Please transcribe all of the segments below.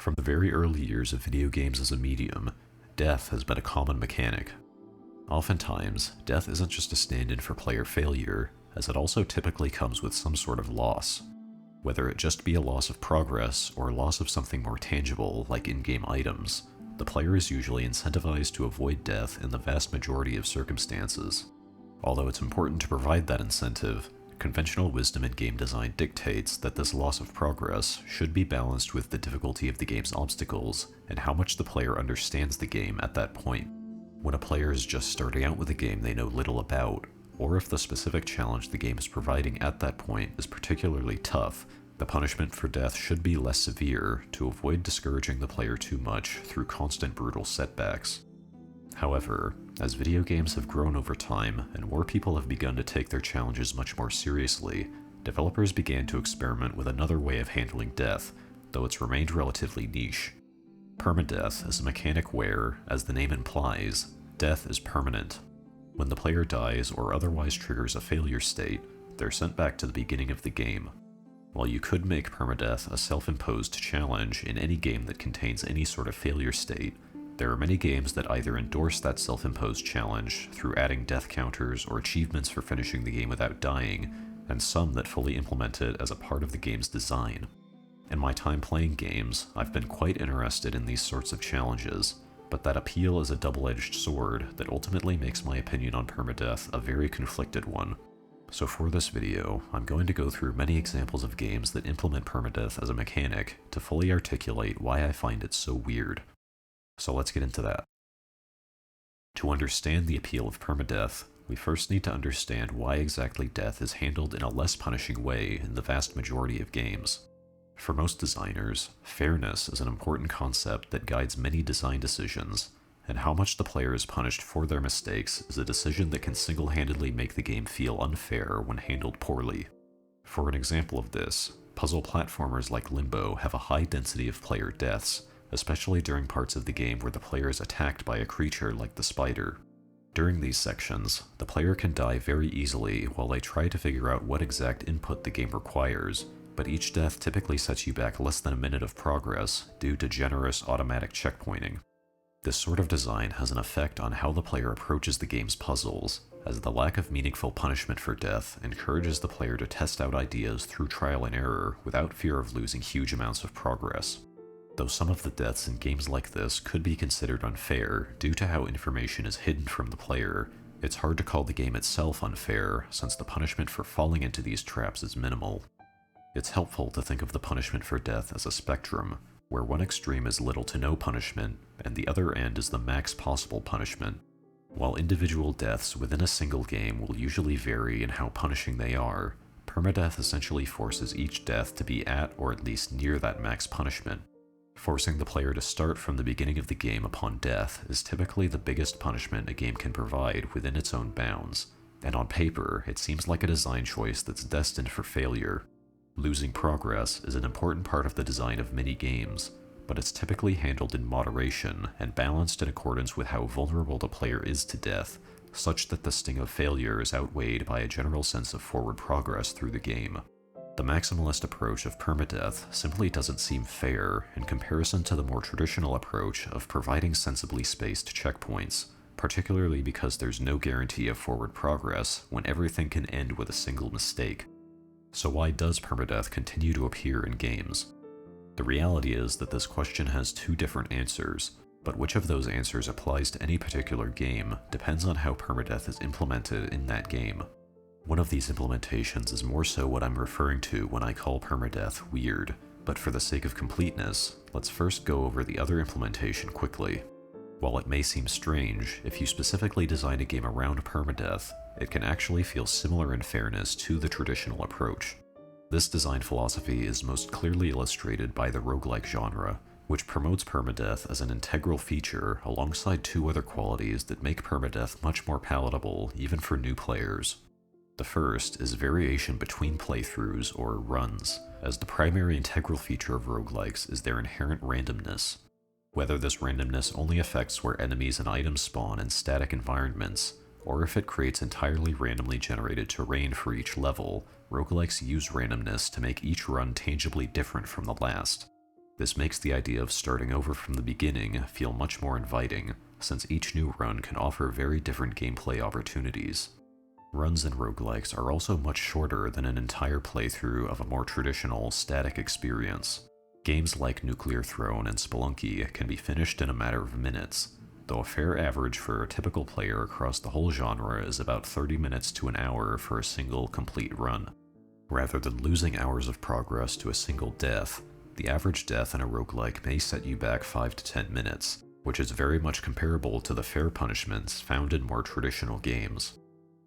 From the very early years of video games as a medium, death has been a common mechanic. Oftentimes, death isn't just a stand-in for player failure, as it also typically comes with some sort of loss. Whether it just be a loss of progress or a loss of something more tangible like in-game items, the player is usually incentivized to avoid death in the vast majority of circumstances. Although it's important to provide that incentive, conventional wisdom in game design dictates that this loss of progress should be balanced with the difficulty of the game's obstacles and how much the player understands the game at that point. When a player is just starting out with a game they know little about, or if the specific challenge the game is providing at that point is particularly tough, the punishment for death should be less severe to avoid discouraging the player too much through constant brutal setbacks. However, as video games have grown over time and more people have begun to take their challenges much more seriously, developers began to experiment with another way of handling death, though it's remained relatively niche. Permadeath is a mechanic where, as the name implies, death is permanent. When the player dies or otherwise triggers a failure state, they're sent back to the beginning of the game. While you could make permadeath a self-imposed challenge in any game that contains any sort of failure state, there are many games that either endorse that self-imposed challenge through adding death counters or achievements for finishing the game without dying, and some that fully implement it as a part of the game's design. In my time playing games, I've been quite interested in these sorts of challenges, but that appeal is a double-edged sword that ultimately makes my opinion on permadeath a very conflicted one. So for this video, I'm going to go through many examples of games that implement permadeath as a mechanic to fully articulate why I find it so weird. So let's get into that. To understand the appeal of permadeath, we first need to understand why exactly death is handled in a less punishing way in the vast majority of games. For most designers, fairness is an important concept that guides many design decisions, and how much the player is punished for their mistakes is a decision that can single-handedly make the game feel unfair when handled poorly. For an example of this, puzzle platformers like Limbo have a high density of player deaths, especially during parts of the game where the player is attacked by a creature like the spider. During these sections, the player can die very easily while they try to figure out what exact input the game requires, but each death typically sets you back less than a minute of progress due to generous automatic checkpointing. This sort of design has an effect on how the player approaches the game's puzzles, as the lack of meaningful punishment for death encourages the player to test out ideas through trial and error without fear of losing huge amounts of progress. Though some of the deaths in games like this could be considered unfair due to how information is hidden from the player, it's hard to call the game itself unfair since the punishment for falling into these traps is minimal. It's helpful to think of the punishment for death as a spectrum, where one extreme is little to no punishment, and the other end is the max possible punishment. While individual deaths within a single game will usually vary in how punishing they are, permadeath essentially forces each death to be at or at least near that max punishment. Forcing the player to start from the beginning of the game upon death is typically the biggest punishment a game can provide within its own bounds, and on paper, it seems like a design choice that's destined for failure. Losing progress is an important part of the design of many games, but it's typically handled in moderation and balanced in accordance with how vulnerable the player is to death, such that the sting of failure is outweighed by a general sense of forward progress through the game. The maximalist approach of permadeath simply doesn't seem fair in comparison to the more traditional approach of providing sensibly spaced checkpoints, particularly because there's no guarantee of forward progress when everything can end with a single mistake. So why does permadeath continue to appear in games? The reality is that this question has two different answers, but which of those answers applies to any particular game depends on how permadeath is implemented in that game. One of these implementations is more so what I'm referring to when I call permadeath weird, but for the sake of completeness, let's first go over the other implementation quickly. While it may seem strange, if you specifically design a game around permadeath, it can actually feel similar in fairness to the traditional approach. This design philosophy is most clearly illustrated by the roguelike genre, which promotes permadeath as an integral feature alongside two other qualities that make permadeath much more palatable even for new players. The first is variation between playthroughs or runs, as the primary integral feature of roguelikes is their inherent randomness. Whether this randomness only affects where enemies and items spawn in static environments, or if it creates entirely randomly generated terrain for each level, roguelikes use randomness to make each run tangibly different from the last. This makes the idea of starting over from the beginning feel much more inviting, since each new run can offer very different gameplay opportunities. Runs in roguelikes are also much shorter than an entire playthrough of a more traditional, static experience. Games like Nuclear Throne and Spelunky can be finished in a matter of minutes, though a fair average for a typical player across the whole genre is about 30 minutes to an hour for a single complete run. Rather than losing hours of progress to a single death, the average death in a roguelike may set you back 5 to 10 minutes, which is very much comparable to the fair punishments found in more traditional games.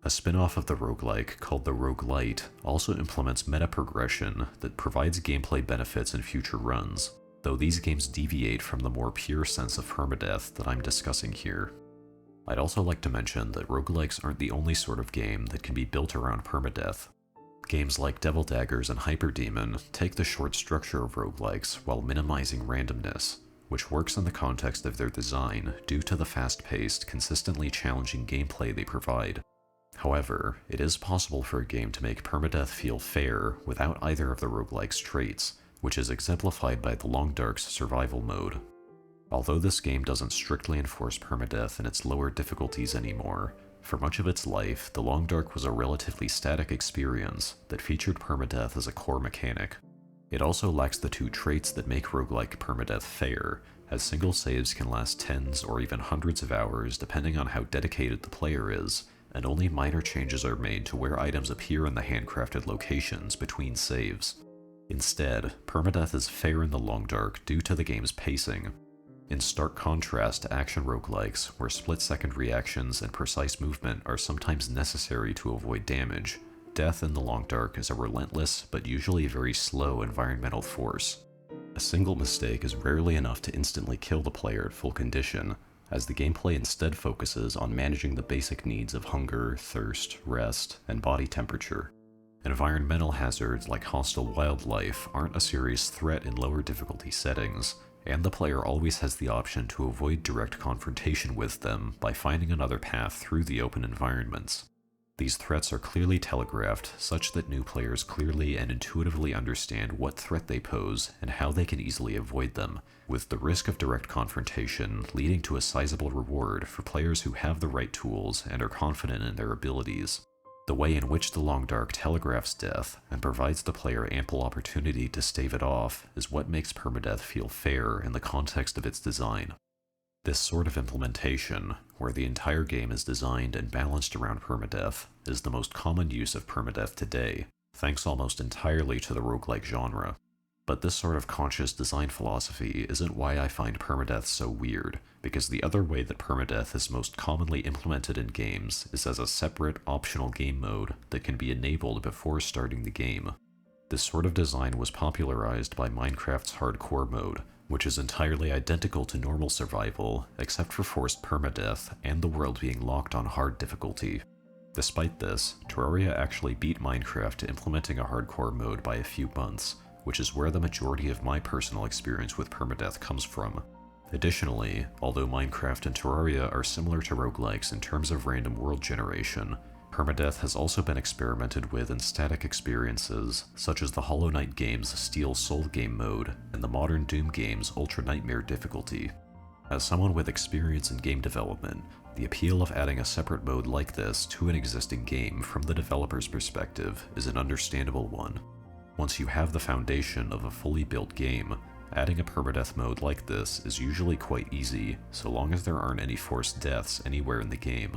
A spin-off of the roguelike called the roguelite also implements meta-progression that provides gameplay benefits in future runs, though these games deviate from the more pure sense of permadeath that I'm discussing here. I'd also like to mention that roguelikes aren't the only sort of game that can be built around permadeath. Games like Devil Daggers and Hyperdemon take the short structure of roguelikes while minimizing randomness, which works in the context of their design due to the fast-paced, consistently challenging gameplay they provide. However, it is possible for a game to make permadeath feel fair without either of the roguelike's traits, which is exemplified by the Long Dark's survival mode. Although this game doesn't strictly enforce permadeath in its lower difficulties anymore, for much of its life, the Long Dark was a relatively static experience that featured permadeath as a core mechanic. It also lacks the two traits that make roguelike permadeath fair, as single saves can last tens or even hundreds of hours depending on how dedicated the player is, and only minor changes are made to where items appear in the handcrafted locations between saves. Instead, permadeath is fair in the Long Dark due to the game's pacing. In stark contrast to action roguelikes, where split-second reactions and precise movement are sometimes necessary to avoid damage, death in the Long Dark is a relentless but usually very slow environmental force. A single mistake is rarely enough to instantly kill the player at full condition, as the gameplay instead focuses on managing the basic needs of hunger, thirst, rest, and body temperature. Environmental hazards like hostile wildlife aren't a serious threat in lower difficulty settings, and the player always has the option to avoid direct confrontation with them by finding another path through the open environments. These threats are clearly telegraphed such that new players clearly and intuitively understand what threat they pose and how they can easily avoid them, with the risk of direct confrontation leading to a sizable reward for players who have the right tools and are confident in their abilities. The way in which the Long Dark telegraphs death and provides the player ample opportunity to stave it off is what makes permadeath feel fair in the context of its design. This sort of implementation, where the entire game is designed and balanced around permadeath, is the most common use of permadeath today, thanks almost entirely to the roguelike genre. But this sort of conscious design philosophy isn't why I find permadeath so weird, because the other way that permadeath is most commonly implemented in games is as a separate, optional game mode that can be enabled before starting the game. This sort of design was popularized by Minecraft's hardcore mode, which is entirely identical to normal survival, except for forced permadeath and the world being locked on hard difficulty. Despite this, Terraria actually beat Minecraft implementing a hardcore mode by a few months, which is where the majority of my personal experience with permadeath comes from. Additionally, although Minecraft and Terraria are similar to roguelikes in terms of random world generation, permadeath has also been experimented with in static experiences, such as the Hollow Knight game's Steel Soul game mode and the modern Doom game's Ultra Nightmare difficulty. As someone with experience in game development, the appeal of adding a separate mode like this to an existing game from the developer's perspective is an understandable one. Once you have the foundation of a fully built game, adding a permadeath mode like this is usually quite easy, so long as there aren't any forced deaths anywhere in the game.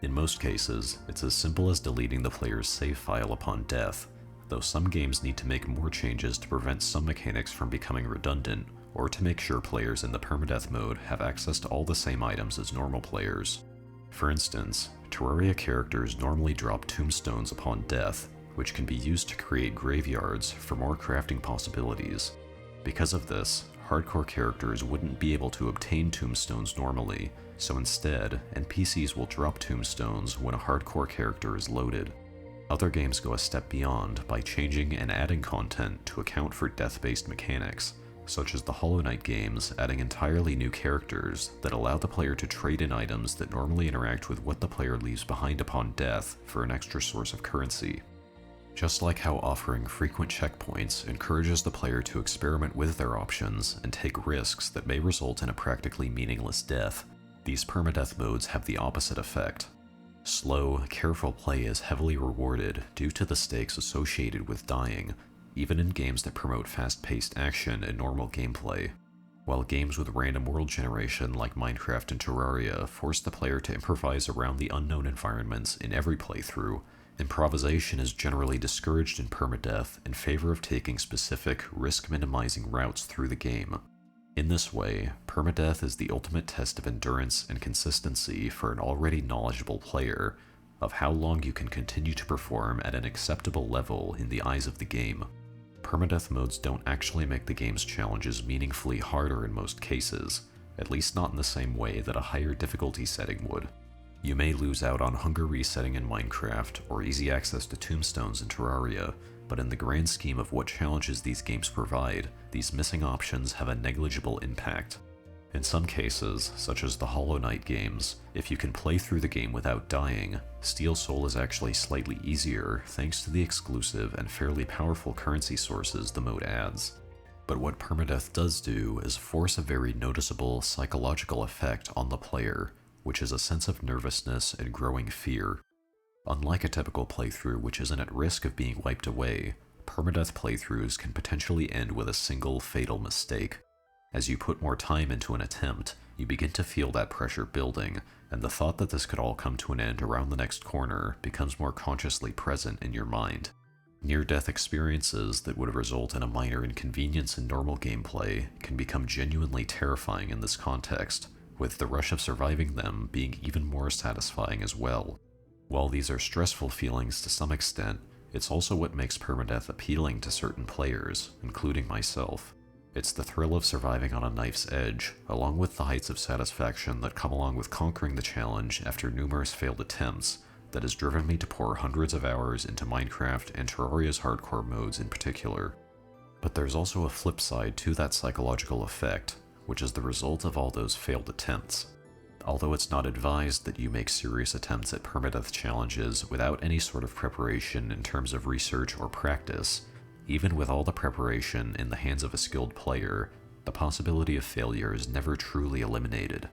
In most cases, it's as simple as deleting the player's save file upon death, though some games need to make more changes to prevent some mechanics from becoming redundant, or to make sure players in the permadeath mode have access to all the same items as normal players. For instance, Terraria characters normally drop tombstones upon death, which can be used to create graveyards for more crafting possibilities. Because of this, hardcore characters wouldn't be able to obtain tombstones normally, so instead, NPCs will drop tombstones when a hardcore character is loaded. Other games go a step beyond by changing and adding content to account for death-based mechanics, such as the Hollow Knight games adding entirely new characters that allow the player to trade in items that normally interact with what the player leaves behind upon death for an extra source of currency. Just like how offering frequent checkpoints encourages the player to experiment with their options and take risks that may result in a practically meaningless death, these permadeath modes have the opposite effect. Slow, careful play is heavily rewarded due to the stakes associated with dying, even in games that promote fast-paced action and normal gameplay. While games with random world generation like Minecraft and Terraria force the player to improvise around the unknown environments in every playthrough, improvisation is generally discouraged in permadeath in favor of taking specific, risk-minimizing routes through the game. In this way, permadeath is the ultimate test of endurance and consistency for an already knowledgeable player, of how long you can continue to perform at an acceptable level in the eyes of the game. Permadeath modes don't actually make the game's challenges meaningfully harder in most cases, at least not in the same way that a higher difficulty setting would. You may lose out on hunger resetting in Minecraft or easy access to tombstones in Terraria, but in the grand scheme of what challenges these games provide, these missing options have a negligible impact. In some cases, such as the Hollow Knight games, if you can play through the game without dying, Steel Soul is actually slightly easier thanks to the exclusive and fairly powerful currency sources the mode adds. But what permadeath does do is force a very noticeable psychological effect on the player, which is a sense of nervousness and growing fear. Unlike a typical playthrough which isn't at risk of being wiped away, permadeath playthroughs can potentially end with a single fatal mistake. As you put more time into an attempt, you begin to feel that pressure building, and the thought that this could all come to an end around the next corner becomes more consciously present in your mind. Near-death experiences that would result in a minor inconvenience in normal gameplay can become genuinely terrifying in this context, with the rush of surviving them being even more satisfying as well. While these are stressful feelings to some extent, it's also what makes permadeath appealing to certain players, including myself. It's the thrill of surviving on a knife's edge, along with the heights of satisfaction that come along with conquering the challenge after numerous failed attempts, that has driven me to pour hundreds of hours into Minecraft and Terraria's hardcore modes in particular. But there's also a flip side to that psychological effect, which is the result of all those failed attempts. Although it's not advised that you make serious attempts at permadeath challenges without any sort of preparation in terms of research or practice, even with all the preparation in the hands of a skilled player, the possibility of failure is never truly eliminated.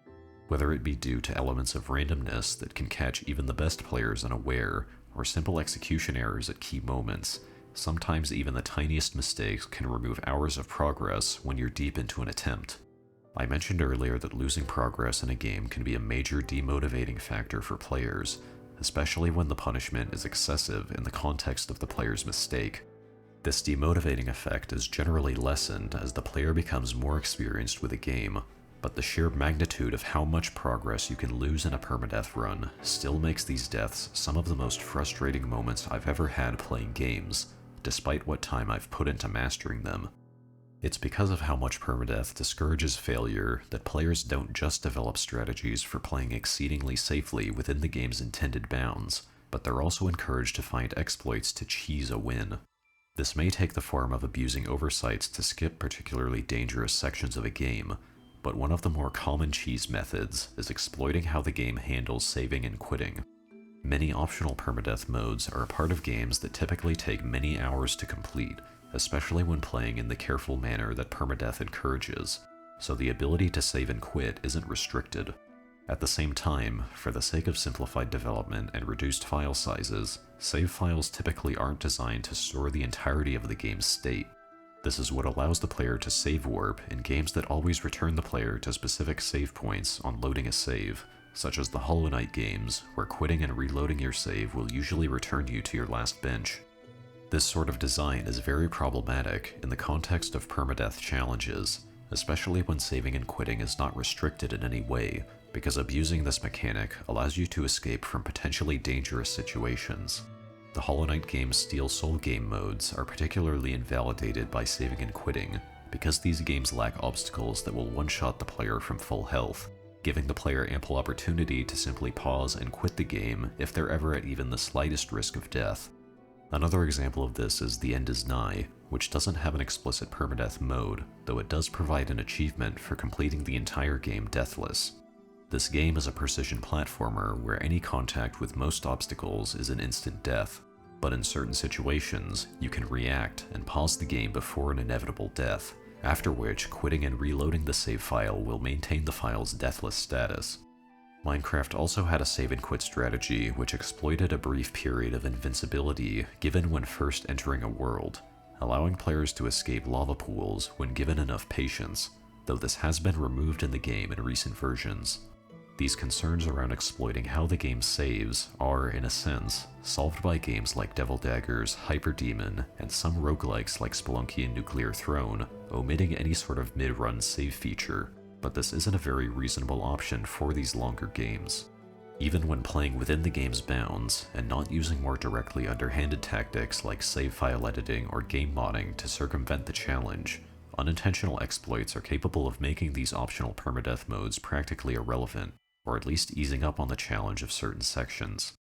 Whether it be due to elements of randomness that can catch even the best players unaware, or simple execution errors at key moments, sometimes even the tiniest mistakes can remove hours of progress when you're deep into an attempt. I mentioned earlier that losing progress in a game can be a major demotivating factor for players, especially when the punishment is excessive in the context of the player's mistake. This demotivating effect is generally lessened as the player becomes more experienced with the game, but the sheer magnitude of how much progress you can lose in a permadeath run still makes these deaths some of the most frustrating moments I've ever had playing games, despite what time I've put into mastering them. It's because of how much permadeath discourages failure that players don't just develop strategies for playing exceedingly safely within the game's intended bounds, but they're also encouraged to find exploits to cheese a win. This may take the form of abusing oversights to skip particularly dangerous sections of a game, but one of the more common cheese methods is exploiting how the game handles saving and quitting. Many optional permadeath modes are a part of games that typically take many hours to complete, especially when playing in the careful manner that permadeath encourages, so the ability to save and quit isn't restricted. At the same time, for the sake of simplified development and reduced file sizes, save files typically aren't designed to store the entirety of the game's state. This is what allows the player to save warp in games that always return the player to specific save points on loading a save, such as the Hollow Knight games, where quitting and reloading your save will usually return you to your last bench. This sort of design is very problematic in the context of permadeath challenges, especially when saving and quitting is not restricted in any way, because abusing this mechanic allows you to escape from potentially dangerous situations. The Hollow Knight game's Steel Soul game modes are particularly invalidated by saving and quitting, because these games lack obstacles that will one-shot the player from full health, giving the player ample opportunity to simply pause and quit the game if they're ever at even the slightest risk of death. Another example of this is The End Is Nigh, which doesn't have an explicit permadeath mode, though it does provide an achievement for completing the entire game deathless. This game is a precision platformer where any contact with most obstacles is an instant death. But in certain situations, you can react and pause the game before an inevitable death, after which quitting and reloading the save file will maintain the file's deathless status. Minecraft also had a save and quit strategy which exploited a brief period of invincibility given when first entering a world, allowing players to escape lava pools when given enough patience, though this has been removed in the game in recent versions. These concerns around exploiting how the game saves are, in a sense, solved by games like Devil Daggers, Hyperdemon, and some roguelikes like Spelunky and Nuclear Throne, omitting any sort of mid-run save feature, but this isn't a very reasonable option for these longer games. Even when playing within the game's bounds, and not using more directly underhanded tactics like save file editing or game modding to circumvent the challenge, unintentional exploits are capable of making these optional permadeath modes practically irrelevant, or at least easing up on the challenge of certain sections.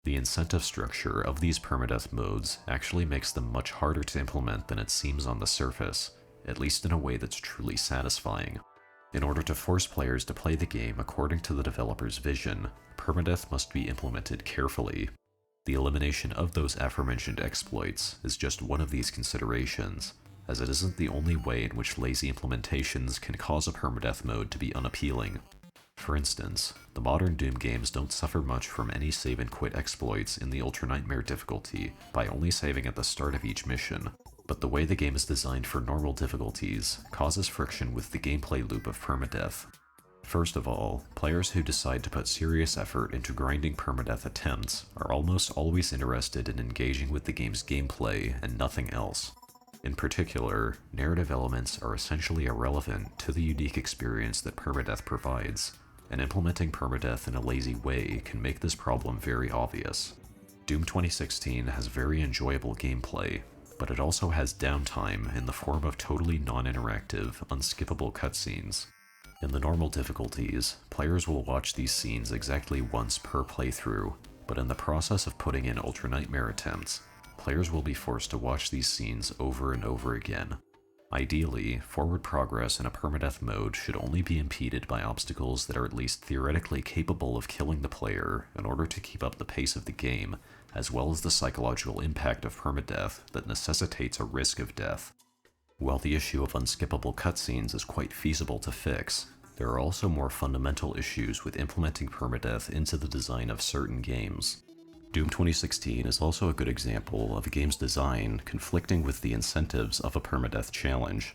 The incentive structure of these permadeath modes actually makes them much harder to implement than it seems on the surface, at least in a way that's truly satisfying. In order to force players to play the game according to the developer's vision, permadeath must be implemented carefully. The elimination of those aforementioned exploits is just one of these considerations, as it isn't the only way in which lazy implementations can cause a permadeath mode to be unappealing. For instance, the modern Doom games don't suffer much from any save and quit exploits in the Ultra Nightmare difficulty by only saving at the start of each mission, but the way the game is designed for normal difficulties causes friction with the gameplay loop of permadeath. First of all, players who decide to put serious effort into grinding permadeath attempts are almost always interested in engaging with the game's gameplay and nothing else. In particular, narrative elements are essentially irrelevant to the unique experience that permadeath provides, and implementing permadeath in a lazy way can make this problem very obvious. Doom 2016 has very enjoyable gameplay, but it also has downtime in the form of totally non-interactive, unskippable cutscenes. In the normal difficulties, players will watch these scenes exactly once per playthrough, but in the process of putting in Ultra Nightmare attempts, players will be forced to watch these scenes over and over again. Ideally, forward progress in a permadeath mode should only be impeded by obstacles that are at least theoretically capable of killing the player in order to keep up the pace of the game, as well as the psychological impact of permadeath that necessitates a risk of death. While the issue of unskippable cutscenes is quite feasible to fix, there are also more fundamental issues with implementing permadeath into the design of certain games. Doom 2016 is also a good example of a game's design conflicting with the incentives of a permadeath challenge.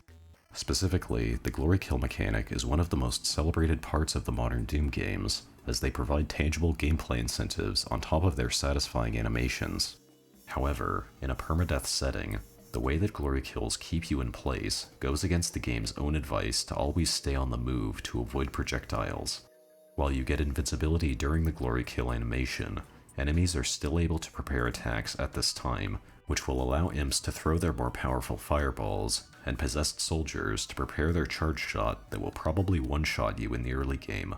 Specifically, the glory kill mechanic is one of the most celebrated parts of the modern Doom games, as they provide tangible gameplay incentives on top of their satisfying animations. However, in a permadeath setting, the way that glory kills keep you in place goes against the game's own advice to always stay on the move to avoid projectiles. While you get invincibility during the glory kill animation, enemies are still able to prepare attacks at this time, which will allow imps to throw their more powerful fireballs, and possessed soldiers to prepare their charge shot that will probably one-shot you in the early game.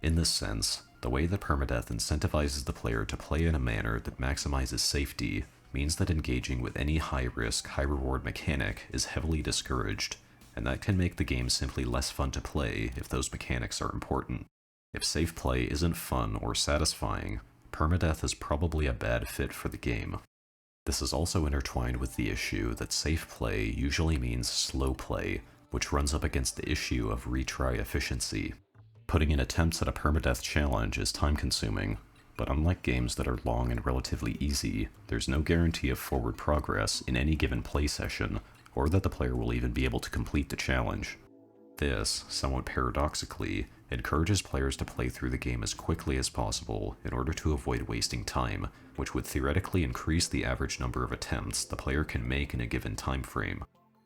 In this sense, the way that permadeath incentivizes the player to play in a manner that maximizes safety means that engaging with any high-risk, high-reward mechanic is heavily discouraged, and that can make the game simply less fun to play if those mechanics are important. If safe play isn't fun or satisfying, permadeath is probably a bad fit for the game. This is also intertwined with the issue that safe play usually means slow play, which runs up against the issue of retry efficiency. Putting in attempts at a permadeath challenge is time-consuming, but unlike games that are long and relatively easy, there's no guarantee of forward progress in any given play session, or that the player will even be able to complete the challenge. This, somewhat paradoxically, encourages players to play through the game as quickly as possible in order to avoid wasting time, which would theoretically increase the average number of attempts the player can make in a given time frame.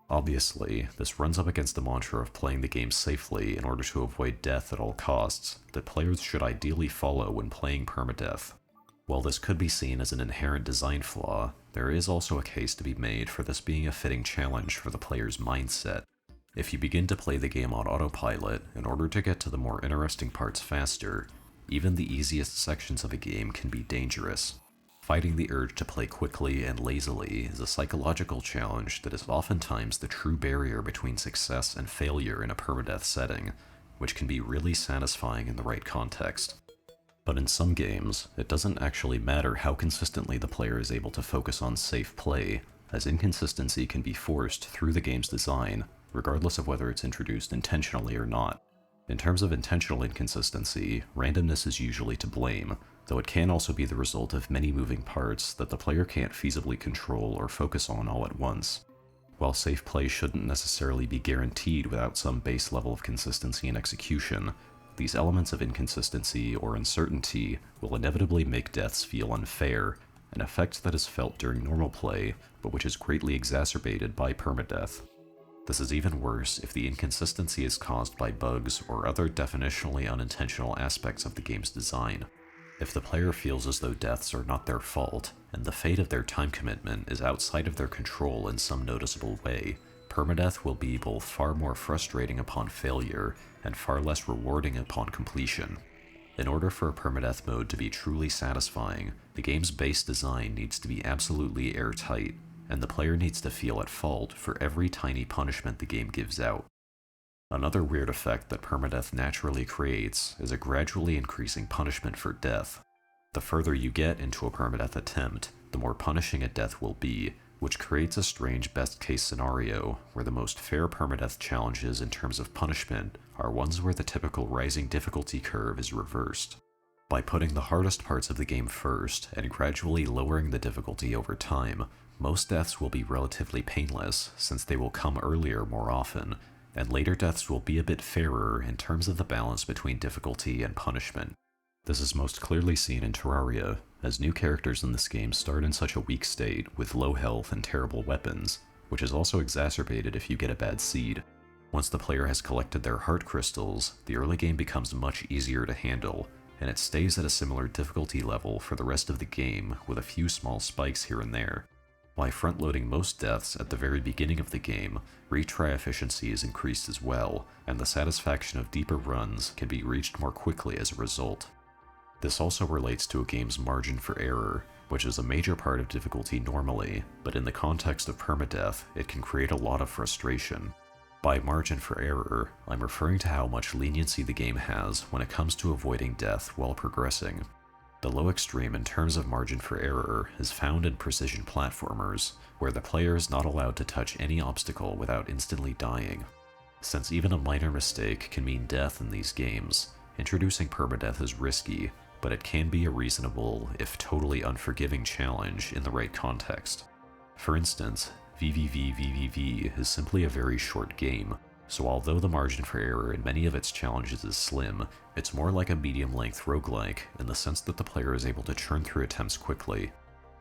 Obviously, this runs up against the mantra of playing the game safely in order to avoid death at all costs that players should ideally follow when playing permadeath. While this could be seen as an inherent design flaw, there is also a case to be made for this being a fitting challenge for the player's mindset. If you begin to play the game on autopilot in order to get to the more interesting parts faster, even the easiest sections of a game can be dangerous. Fighting the urge to play quickly and lazily is a psychological challenge that is oftentimes the true barrier between success and failure in a permadeath setting, which can be really satisfying in the right context. But in some games, it doesn't actually matter how consistently the player is able to focus on safe play, as inconsistency can be forced through the game's design, regardless of whether it's introduced intentionally or not. In terms of intentional inconsistency, randomness is usually to blame, though it can also be the result of many moving parts that the player can't feasibly control or focus on all at once. While safe play shouldn't necessarily be guaranteed without some base level of consistency and execution, these elements of inconsistency or uncertainty will inevitably make deaths feel unfair, an effect that is felt during normal play, but which is greatly exacerbated by permadeath. This is even worse if the inconsistency is caused by bugs or other definitionally unintentional aspects of the game's design. If the player feels as though deaths are not their fault, and the fate of their time commitment is outside of their control in some noticeable way, permadeath will be both far more frustrating upon failure and far less rewarding upon completion. In order for a permadeath mode to be truly satisfying, the game's base design needs to be absolutely airtight, and the player needs to feel at fault for every tiny punishment the game gives out. Another weird effect that permadeath naturally creates is a gradually increasing punishment for death. The further you get into a permadeath attempt, the more punishing a death will be, which creates a strange best-case scenario where the most fair permadeath challenges in terms of punishment are ones where the typical rising difficulty curve is reversed. By putting the hardest parts of the game first and gradually lowering the difficulty over time, most deaths will be relatively painless since they will come earlier more often, and later deaths will be a bit fairer in terms of the balance between difficulty and punishment. This is most clearly seen in Terraria, as new characters in this game start in such a weak state with low health and terrible weapons, which is also exacerbated if you get a bad seed. Once the player has collected their heart crystals, the early game becomes much easier to handle, and it stays at a similar difficulty level for the rest of the game with a few small spikes here and there. By front-loading most deaths at the very beginning of the game, retry efficiency is increased as well, and the satisfaction of deeper runs can be reached more quickly as a result. This also relates to a game's margin for error, which is a major part of difficulty normally, but in the context of permadeath, it can create a lot of frustration. By margin for error, I'm referring to how much leniency the game has when it comes to avoiding death while progressing. The low extreme in terms of margin for error is found in precision platformers, where the player is not allowed to touch any obstacle without instantly dying. Since even a minor mistake can mean death in these games, introducing permadeath is risky, but it can be a reasonable, if totally unforgiving challenge in the right context. For instance, VVVVVV is simply a very short game, so although the margin for error in many of its challenges is slim, it's more like a medium-length roguelike in the sense that the player is able to churn through attempts quickly.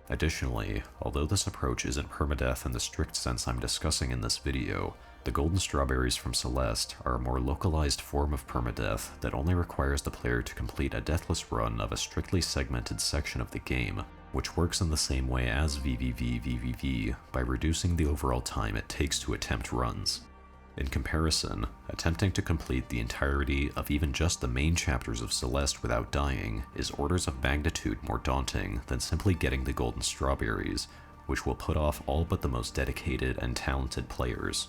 Additionally, although this approach isn't permadeath in the strict sense I'm discussing in this video, the golden strawberries from Celeste are a more localized form of permadeath that only requires the player to complete a deathless run of a strictly segmented section of the game, which works in the same way as VVVVVV by reducing the overall time it takes to attempt runs. In comparison, attempting to complete the entirety of even just the main chapters of Celeste without dying is orders of magnitude more daunting than simply getting the golden strawberries, which will put off all but the most dedicated and talented players.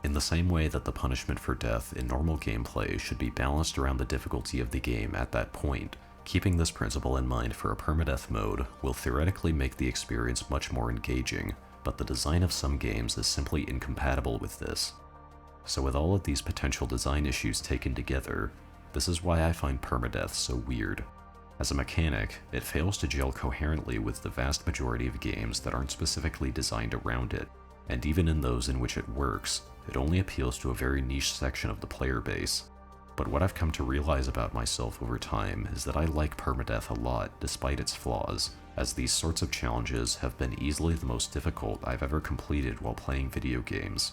In the same way that the punishment for death in normal gameplay should be balanced around the difficulty of the game at that point, keeping this principle in mind for a permadeath mode will theoretically make the experience much more engaging, but the design of some games is simply incompatible with this. So with all of these potential design issues taken together, this is why I find permadeath so weird. As a mechanic, it fails to gel coherently with the vast majority of games that aren't specifically designed around it, and even in those in which it works, it only appeals to a very niche section of the player base. But what I've come to realize about myself over time is that I like permadeath a lot despite its flaws, as these sorts of challenges have been easily the most difficult I've ever completed while playing video games.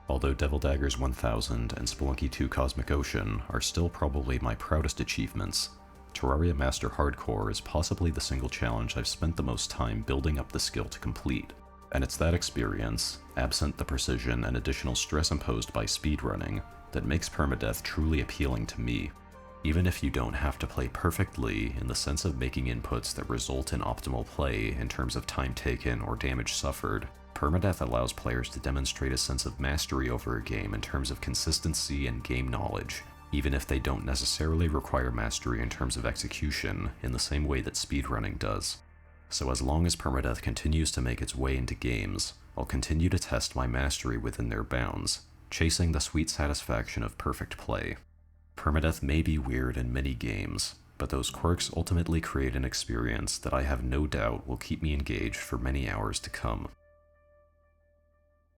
Although Devil Daggers 1000 and Spelunky 2 Cosmic Ocean are still probably my proudest achievements, Terraria Master Hardcore is possibly the single challenge I've spent the most time building up the skill to complete. And it's that experience, absent the precision and additional stress imposed by speedrunning, that makes permadeath truly appealing to me. Even if you don't have to play perfectly in the sense of making inputs that result in optimal play in terms of time taken or damage suffered, permadeath allows players to demonstrate a sense of mastery over a game in terms of consistency and game knowledge, even if they don't necessarily require mastery in terms of execution in the same way that speedrunning does. So as long as permadeath continues to make its way into games, I'll continue to test my mastery within their bounds, chasing the sweet satisfaction of perfect play. Permadeath may be weird in many games, but those quirks ultimately create an experience that I have no doubt will keep me engaged for many hours to come.